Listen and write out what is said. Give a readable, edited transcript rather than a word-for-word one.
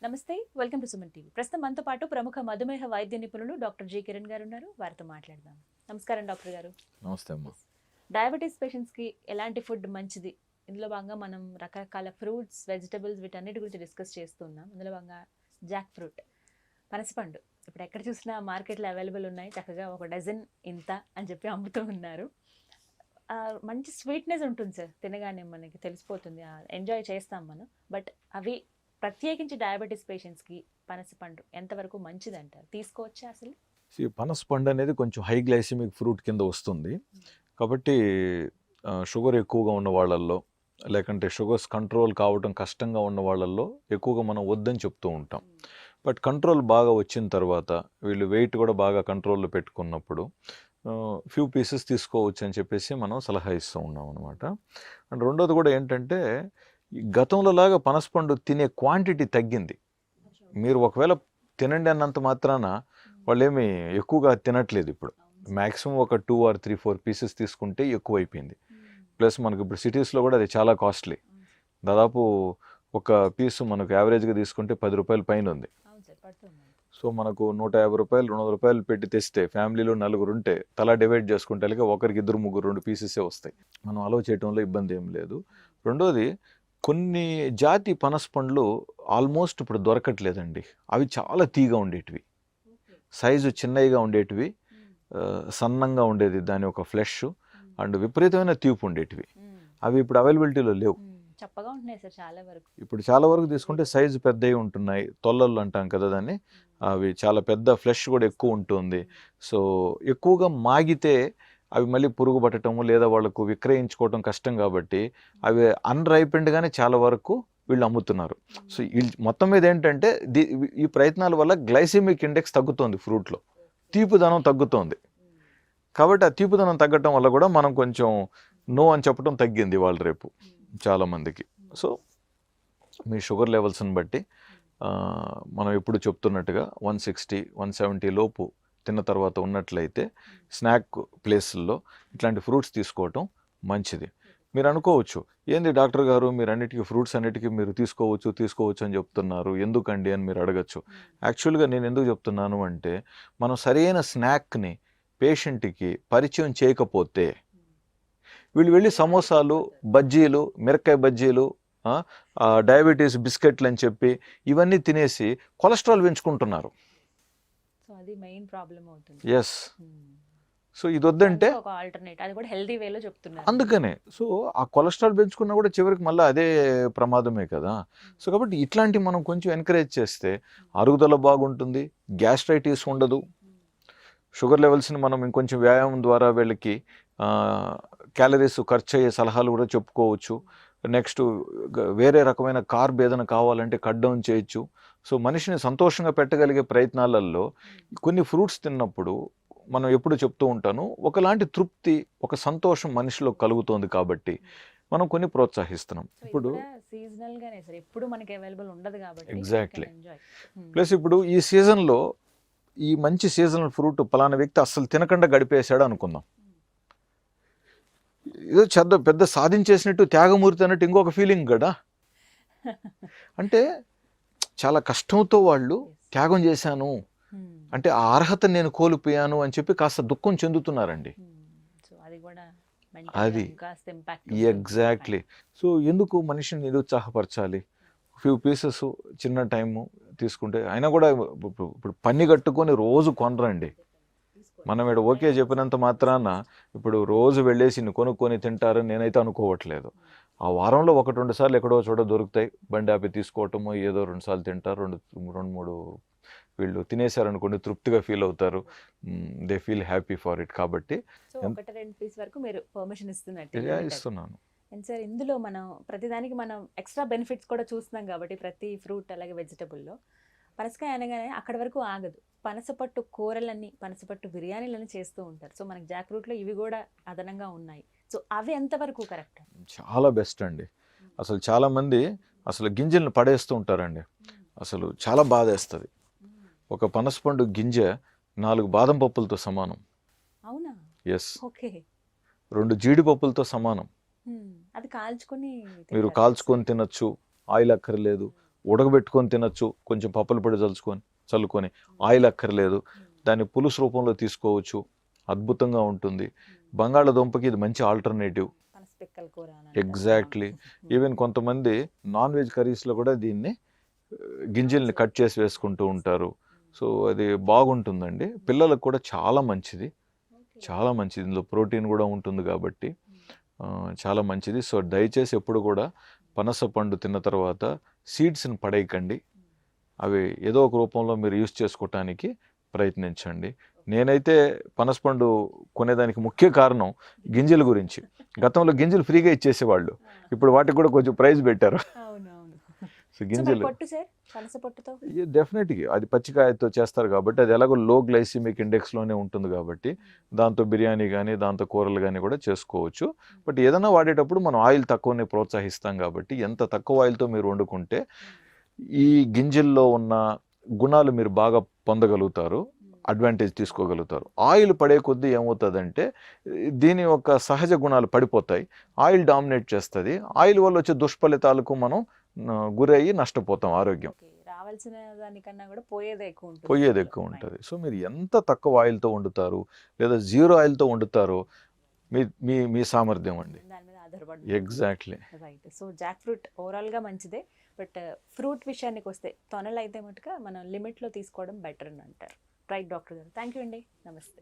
నమస్తే, welcome to Suman TV. ప్రస్తుతం మనతో పాటు ప్రముఖ మధుమేహ వైద్య నిపుణులు డాక్టర్ జి కిరణ్ గారు ఉన్నారు. వారితో మాట్లాడదాం. నమస్కారం డాక్టర్ గారు. నమస్తే అమ్మా. డయాబెటీస్ పేషెంట్స్ కి ఎలాంటి ఫుడ్ మంచిది? ఇందులో భాగంగా మనం రకరకాల ఫ్రూట్స్, వెజిటబుల్స్ వీటన్నిటి గురించి డిస్కస్ చేస్తున్నాం. ఇందులో భాగంగా జాక్ ఫ్రూట్, పనసపండు ఇప్పుడు ఎక్కడ చూసినా మార్కెట్లో అవైలబుల్ ఉన్నాయి. చక్కగా ఒక డజన్ ఇంత అని చెప్పి అమ్ముతూ ఉన్నారు. మంచి స్వీట్నెస్ ఉంటుంది సార్, తినగానే మనకి తెలిసిపోతుంది, ఎంజాయ్ చేస్తాం మనం. బట్ అవి ప్రత్యేకించి డయాబెటీస్ పేషెంట్స్కి పనసపండు ఎంతవరకు మంచిది అంటారు? తీసుకోవచ్చా అసలు? పనసపండు అనేది కొంచెం హై గ్లైసిమిక్ ఫ్రూట్ కింద వస్తుంది. కాబట్టి షుగర్ ఎక్కువగా ఉన్న వాళ్ళల్లో, లేకంటే షుగర్స్ కంట్రోల్ కావడం కష్టంగా ఉన్న వాళ్ళల్లో ఎక్కువగా మనం వద్దని చెప్తూ ఉంటాం. బట్ కంట్రోల్ బాగా వచ్చిన తర్వాత వీళ్ళు వెయిట్ కూడా బాగా కంట్రోల్లో పెట్టుకున్నప్పుడు ఫ్యూ పీసెస్ తీసుకోవచ్చు అని చెప్పేసి మనం సలహా ఇస్తూ ఉన్నాం అనమాట. అండ్ రెండోది కూడా ఏంటంటే, గతంలో లాగా పనసపండు తినే క్వాంటిటీ తగ్గింది. మీరు ఒకవేళ తినండి అన్నంత మాత్రాన వాళ్ళు ఏమి ఎక్కువగా తినట్లేదు. ఇప్పుడు మ్యాక్సిమం ఒక 2 or 3, 4 పీసెస్ తీసుకుంటే ఎక్కువ అయిపోయింది. ప్లస్ మనకు ఇప్పుడు సిటీస్లో కూడా అది చాలా కాస్ట్లీ. దాదాపు ఒక పీసు మనకు యావరేజ్గా తీసుకుంటే 10 రూపాయల పైన ఉంది. సో మనకు 150 రూపాయలు, 200 రూపాయలు పెట్టి తెస్తే ఫ్యామిలీలో నలుగురు ఉంటే తలా డివైడ్ చేసుకుంటే ఒకరికి 2, 3, 2 పీసెసే వస్తాయి. మనం అలౌ చేయడంలో ఇబ్బంది ఏం లేదు. రెండోది, కొన్ని జాతి పనసపండ్లు ఆల్మోస్ట్ ఇప్పుడు దొరకట్లేదండి. అవి చాలా తీగా ఉండేటివి, సైజు చిన్నగా ఉండేటివి, సన్నంగా ఉండేది దాని ఒక ఫ్లెష్, అండ్ విపరీతమైన తీపి ఉండేటివి. అవి ఇప్పుడు అవైలబిలిటీలో లేవు. చప్పగా ఉంటున్నాయి సార్ చాలా వరకు. ఇప్పుడు చాలా వరకు తీసుకుంటే సైజు పెద్దవి ఉంటున్నాయి, తొల్లలు అంటాం కదా దాన్ని. అవి చాలా పెద్ద ఫ్లెష్ కూడా ఎక్కువ ఉంటుంది. సో ఎక్కువగా మాగితే అవి మళ్ళీ పురుగు పట్టడము లేదా వాళ్ళకు విక్రయించుకోవడం కష్టం కాబట్టి అవి అన్రైపెండ్గానే చాలా వరకు వీళ్ళు అమ్ముతున్నారు. సో మొత్తం మీద ఏంటంటే ఈ ప్రయత్నాల వల్ల గ్లైసెమిక్ ఇండెక్స్ తగ్గుతోంది, ఫ్రూట్లో తీపిదనం తగ్గుతోంది. కాబట్టి ఆ తీపిదనం తగ్గటం వల్ల కూడా మనం కొంచెం నో అని చెప్పడం తగ్గింది వాళ్ళ రేపు చాలామందికి. సో మీ షుగర్ లెవెల్స్ని బట్టి మనం ఎప్పుడు చెప్తున్నట్టుగా 160, 170 లోపు తిన్న తర్వాత ఉన్నట్లయితే స్నాక్ ప్లేసుల్లో ఇట్లాంటి ఫ్రూట్స్ తీసుకోవటం మంచిది. మీరు అనుకోవచ్చు, ఏంది డాక్టర్ గారు మీరు అన్నిటికీ ఫ్రూట్స్ అన్నిటికీ మీరు తీసుకోవచ్చు అని చెప్తున్నారు, ఎందుకండి అని మీరు అడగచ్చు. యాక్చువల్గా నేను ఎందుకు చెప్తున్నాను అంటే, మనం సరైన స్నాక్ని పేషెంట్కి పరిచయం చేయకపోతే వీళ్ళు వెళ్ళి సమోసాలు, బజ్జీలు, మిరకాయ బజ్జీలు, డయాబెటీస్ బిస్కెట్లు అని చెప్పి ఇవన్నీ తినేసి కొలెస్ట్రాల్ పెంచుకుంటున్నారు. ఎస్. సో ఇది వద్దంటే అందుకనే. సో ఆ కొలెస్ట్రాల్ పెంచుకున్నా కూడా చివరికి మళ్ళీ అదే ప్రమాదమే కదా. సో కాబట్టి ఇట్లాంటివి మనం కొంచెం ఎంకరేజ్ చేస్తే అరుగుదల బాగుంటుంది, గ్యాస్ట్రైటిస్ ఉండదు. షుగర్ లెవెల్స్ని మనం ఇంకొంచెం వ్యాయామం ద్వారా వీళ్ళకి క్యాలరీస్ ఖర్చు అయ్యే సలహాలు కూడా చెప్పుకోవచ్చు. నెక్స్ట్ వేరే రకమైన కార్బ్ ఏదైనా కావాలంటే కట్ డౌన్ చేయొచ్చు. సో మనిషిని సంతోషంగా పెట్టగలిగే ప్రయత్నాలలో కొన్ని ఫ్రూట్స్ తిన్నప్పుడు మనం ఎప్పుడు చెప్తూ ఉంటాను, ఒకలాంటి తృప్తి, ఒక సంతోషం మనిషిలో కలుగుతోంది కాబట్టి మనం కొన్ని ప్రోత్సహిస్తున్నాం. ఇప్పుడు ఎగ్జాక్ట్లీ. ప్లస్ ఇప్పుడు ఈ సీజన్లో ఈ మంచి సీజనల్ ఫ్రూట్ పలానా వ్యక్తి అస్సలు తినకుండా గడిపేశాడు అనుకుందాం. ఏదో పెద్ద సాధించేసినట్టు, త్యాగమూర్తి అన్నట్టు ఇంకొక ఫీలింగ్ కదా. అంటే చాలా కష్టంతో వాళ్ళు త్యాగం చేశాను అంటే ఆ అర్హత నేను కోల్పోయాను అని చెప్పి కాస్త దుఃఖం చెందుతున్నారండి. అది ఎగ్జాక్ట్లీ. సో ఎందుకు మనిషిని నిరుత్సాహపరచాలి? ఫ్యూ పీసెస్ చిన్న టైము తీసుకుంటే అయినా కూడా ఇప్పుడు పన్ని కట్టుకొని రోజు కొనరండి. మనం ఇక్కడ ఓకే చెప్పినంత మాత్రాన ఇప్పుడు రోజు వెళ్ళేసి కొనుక్కొని తింటారని నేనైతే అనుకోవట్లేదు. ఆ వారంలో 1-2 సార్లు ఎక్కడో చోట దొరుకుతాయి, బండి ఆపి తీసుకోవటము, ఏదో 2 సార్లు తింటారు, 2-3 వీళ్ళు తినేశారనుకోండి తృప్తిగా ఫీల్ అవుతారు, they feel happy for it. కాబట్టి ఇస్తున్నాను. సార్ ఇందులో మనం ప్రతిదానికి మనం ఎక్స్ట్రా బెనిఫిట్స్ కూడా చూస్తున్నాం కాబట్టి ప్రతి ఫ్రూట్ అలాగే వెజిటబుల్లో పనసకాయ అనగానే అక్కడి వరకు ఆగదు. పనసపట్టు కూరలన్నీ, పనసపట్టు బిర్యానీలని చేస్తూ ఉంటారు. సో మనకి జాక్ ఫ్రూట్లో ఇవి కూడా అదనంగా ఉన్నాయి. సో అవి ఎంతవరకు కరెక్ట్? చాలా బెస్ట్ అండి. అసలు చాలామంది అసలు గింజలను పడేస్తూ ఉంటారండి. అసలు చాలా బాధ వేస్తుంది. ఒక పనసపండు గింజ 4 బాదం పప్పులతో సమానం. అవునా? ఎస్. ఓకే. 2 జీడిపప్పులతో సమానం. అది కాల్చుకొని మీరు కాల్చుకొని తినచ్చు, ఆయిల్ అక్కర్లేదు. ఉడకబెట్టుకొని తినచ్చు, కొంచెం పప్పుల పొడి చల్లుకొని ఆయిల్ అక్కర్లేదు, దాన్ని పులుసు రూపంలో తీసుకోవచ్చు, అద్భుతంగా ఉంటుంది. బంగాళదుంపకి ఇది మంచి ఆల్టర్నేటివ్. పనసపిక్కల కూర అని అంటారు. ఎగ్జాక్ట్లీ. ఈవెన్ కొంతమంది నాన్ వెజ్ కర్రీస్లో కూడా దీన్ని గింజల్ని కట్ చేసి వేసుకుంటూ ఉంటారు. సో అది బాగుంటుందండి, పిల్లలకు కూడా చాలా మంచిది, చాలా మంచిది. ఇందులో ప్రోటీన్ కూడా ఉంటుంది కాబట్టి చాలా మంచిది. సో దయచేసి ఎప్పుడు కూడా పనస పండు తిన్న తర్వాత సీడ్స్ని పడేయకండి, అవి ఏదో ఒక రూపంలో మీరు యూస్ చేసుకోవటానికి ప్రయత్నించండి. నేనైతే పనసపండు కొనేదానికి ముఖ్య కారణం గింజల గురించి. గతంలో గింజలు ఫ్రీగా ఇచ్చేసేవాళ్ళు, ఇప్పుడు వాటికి కూడా కొంచెం ప్రైస్ పెట్టారు. అవునవును. సో గింజలు పొట్టు సార్, పనస పొట్టుతో డెఫినెట్గా అది పచ్చికాయతో చేస్తారు కాబట్టి అది ఎలాగో లో గ్లైసిమిక్ ఇండెక్స్లోనే ఉంటుంది కాబట్టి దాంతో బిర్యానీ కానీ దాంతో కూరలు కానీ కూడా చేసుకోవచ్చు. బట్ ఏదైనా వాడేటప్పుడు మనం ఆయిల్ తక్కువనే ప్రోత్సహిస్తాం కాబట్టి ఎంత తక్కువ ఆయిల్తో మీరు వండుకుంటే ఈ గింజల్లో ఉన్న గుణాలు మీరు బాగా పొందగలుగుతారు, అడ్వాంటేజ్ తీసుకోగలుగుతారు. ఆయిల్ పడే కొద్దీ ఏమవుతుందంటే దీని యొక్క సహజ గుణాలు పడిపోతాయి, ఆయిల్ డామినేట్ చేస్తుంది. ఆయిల్ వల్ల వచ్చే దుష్ఫలితాలకు మనం గురయ్యి నష్టపోతాం, ఆరోగ్యం రావాల్సిన దానికన్నా కూడా పోయేది ఎక్కువ ఉంటుంది. సో మీరు ఎంత తక్కువ ఆయిల్తో వండుతారు లేదా జీరో ఆయిల్తో వండుతారో మీ మీ మీ సామర్థ్యం అండి, దాని మీద ఆధారపడి. Exactly. Right. So Jack fruit ఓవరాల్గా మంచిదే, బట్ ఫ్రూట్ విషయానికి వస్తే తొనలు అయితే మటుగా మనం లిమిట్లో తీసుకోవడం బెటర్ అని అంటారు. రైట్ డాక్టర్ గారు, థ్యాంక్ యూ అండి, నమస్తే.